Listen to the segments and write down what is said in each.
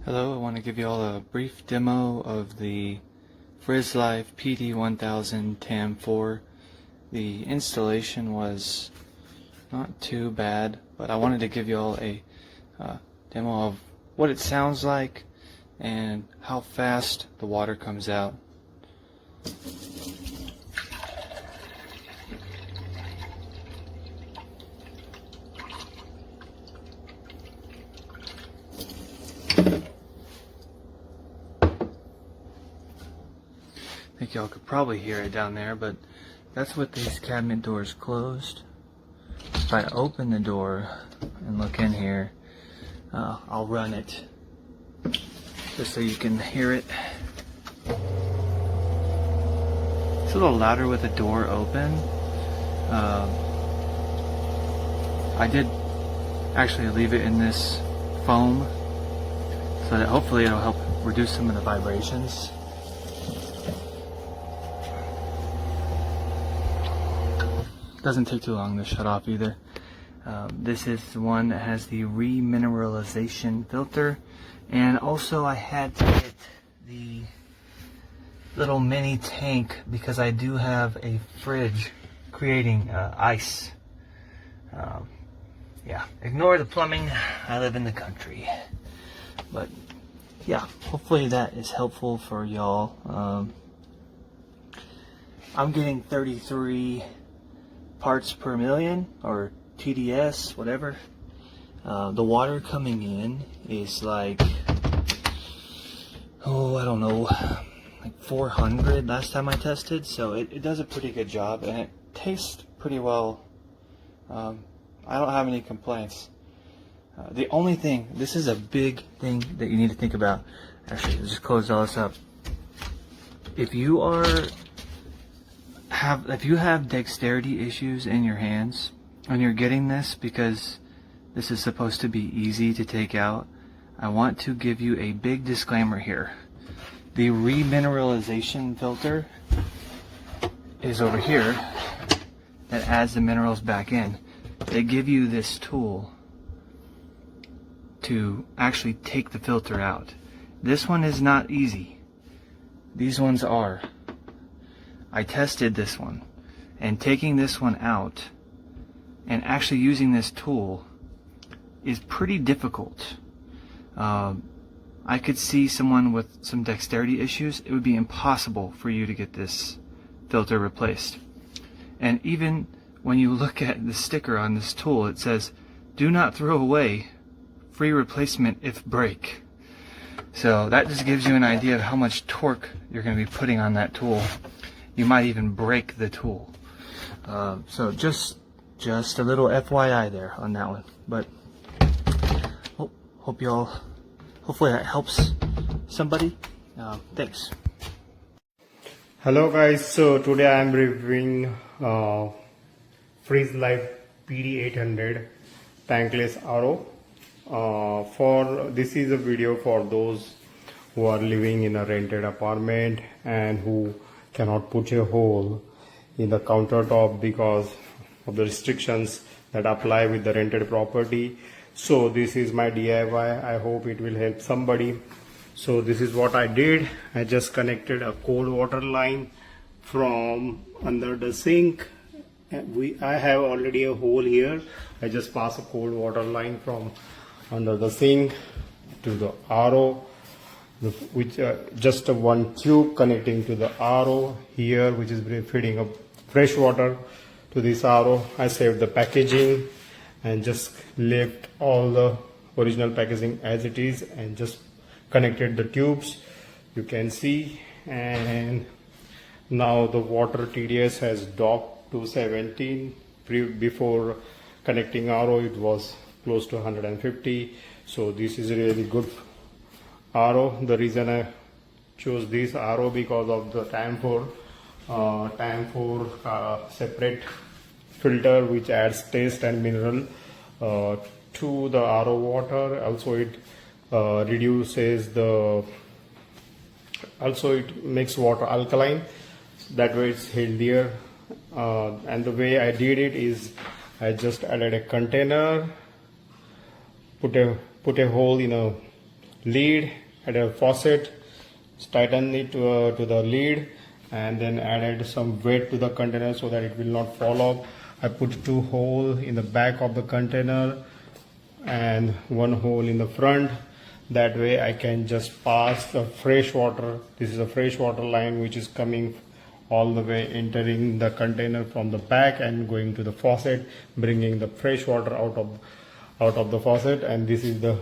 Hello, I want to give you all a brief demo of the Frizzlife PD1000 TAM4. The installation was not too bad, but I wanted to give you all a demo of what it sounds like and how fast the water comes out. I think y'all could probably hear it down there, but that's with these cabinet doors closed. If I open the door and look in here, I'll run it just so you can hear it. It's a little louder with the door open. I did actually leave it in this foam so that hopefully it'll help reduce some of the vibrations. Doesn't take too long to shut off either. This is the one that has the remineralization filter, and also I had to get the little mini tank because I do have a fridge creating ice. Yeah, ignore the plumbing, I live in the country. But yeah, hopefully that is helpful for y'all. I'm getting 33 parts per million, or TDS, whatever. The water coming in is like, I don't know, like 400 last time I tested, so it does a pretty good job, and it tastes pretty well. I don't have any complaints. The only thing, this is a big thing that you need to think about. Actually, let's just close all this up. If you have dexterity issues in your hands and you're getting this because this is supposed to be easy to take out, I want to give you a big disclaimer here. The remineralization filter is over here that adds the minerals back in. They give you this tool to actually take the filter out. This one is not easy. These ones are. I tested this one, and taking this one out and actually using this tool is pretty difficult. I could see someone with some dexterity issues, it would be impossible for you to get this filter replaced. And even when you look at the sticker on this tool, it says, "Do not throw away, free replacement if break." So that just gives you an idea of how much torque you're going to be putting on that tool. You might even break the tool. So just a little FYI there on that one. But hope y'all, hopefully that helps somebody. Thanks. Hello guys, so today I am reviewing Frizzlife PD800 Tankless RO. This is a video for those who are living in a rented apartment and who cannot put a hole in the countertop because of the restrictions that apply with the rented property. So this is my DIY. I hope it will help somebody. So this is what I did. I just connected a cold water line from under the sink. I have already a hole here. I just pass a cold water line from under the sink to the RO, which just one tube connecting to the RO here, which is feeding up fresh water to this RO. I saved the packaging and just left all the original packaging as it is and just connected the tubes, you can see. And now the water TDS has dropped to 17. Before connecting RO it was close to 150. So this is really good RO. The reason I chose this RO because of the TAM4 separate filter which adds taste and mineral to the RO water. Also it reduces the, also it makes water alkaline, that way it's healthier. And the way I did it is I just added a container, put a hole in a lead, added a faucet, tightened it to the lead, and then added some weight to the container so that it will not fall off. I put 2 holes in the back of the container and 1 hole in the front. That way I can just pass the fresh water. This is a fresh water line which is coming all the way, entering the container from the back and going to the faucet, bringing the fresh water out of the faucet. And this is the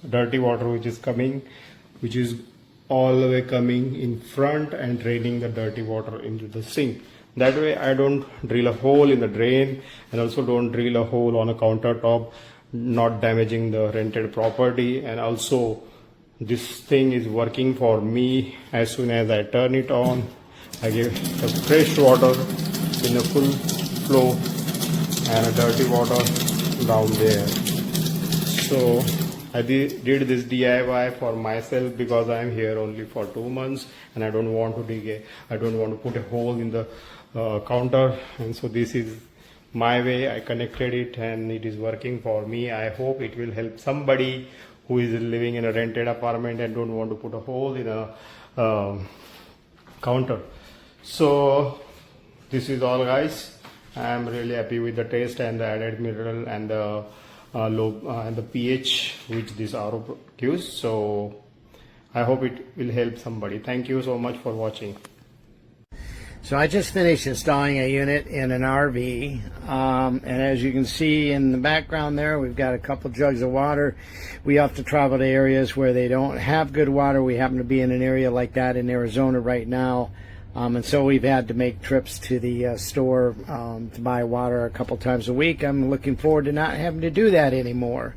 dirty water which is coming, which is all the way coming in front and draining the dirty water into the sink. That way I don't drill a hole in the drain, and also don't drill a hole on a countertop, not damaging the rented property. And also this thing is working for me. As soon as I turn it on, I give the fresh water in a full flow and a dirty water down there. So I did this DIY for myself because I am here only for 2 months and I don't want to put a hole in the counter. And so this is my way. I connected it and it is working for me. I hope it will help somebody who is living in a rented apartment and don't want to put a hole in a counter. So this is all, guys. I am really happy with the taste and the added mineral and the and the pH which this RO gives. So I hope it will help somebody. Thank you so much for watching. So I just finished installing a unit in an RV, and as you can see in the background there, we've got a couple jugs of water. We have to travel to areas where they don't have good water. We happen to be in an area like that in Arizona right now, and so we've had to make trips to the store to buy water a couple times a week. I'm looking forward to not having to do that anymore.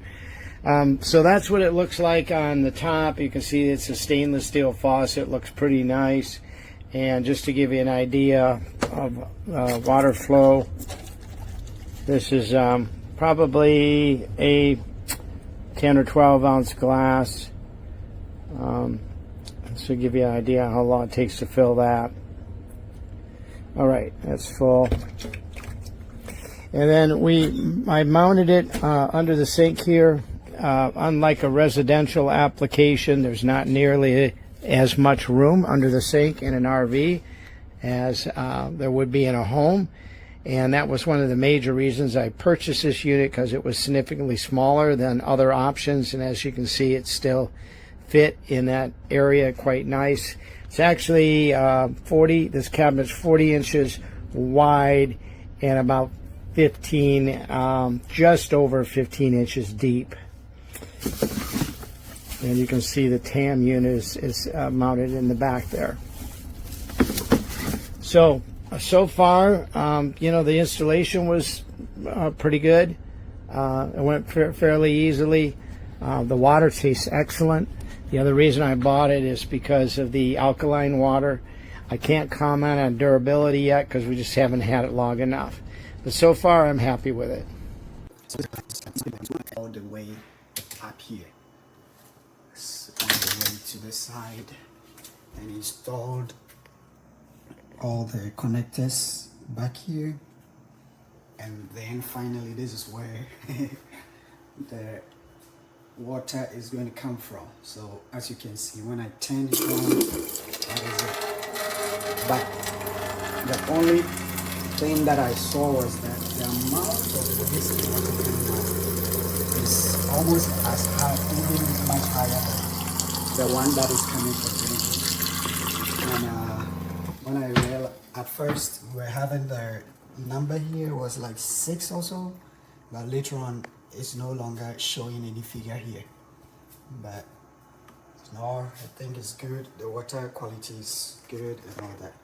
So that's what it looks like on the top. You can see it's a stainless steel faucet. It looks pretty nice. And just to give you an idea of water flow, this is probably a 10 or 12 ounce glass. So give you an idea how long it takes to fill that. All right, that's full. And then I mounted it under the sink here. Unlike a residential application, there's not nearly as much room under the sink in an RV as there would be in a home, and that was one of the major reasons I purchased this unit, because it was significantly smaller than other options. And as you can see, it still fit in that area quite nice. It's actually this cabinet's 40 inches wide and about 15, just over 15 inches deep. And you can see the TAM unit is mounted in the back there. So far, the installation was pretty good. It went fairly easily. The water tastes excellent. The other reason I bought it is because of the alkaline water. I can't comment on durability yet because we just haven't had it long enough. But so far, I'm happy with it. All the way up here. On the way to the side, and installed all the connectors back here, and then finally this is where the water is going to come from. So as you can see, when I turn it on, that is it. But the only thing that I saw was that the amount of this water coming out is almost as high, even much higher than the one that is coming for drinking. And when I realized, at first we were having the number here was like 6 or so, but later on it's no longer showing any figure here. But no, I think it's good. The water quality is good and all that.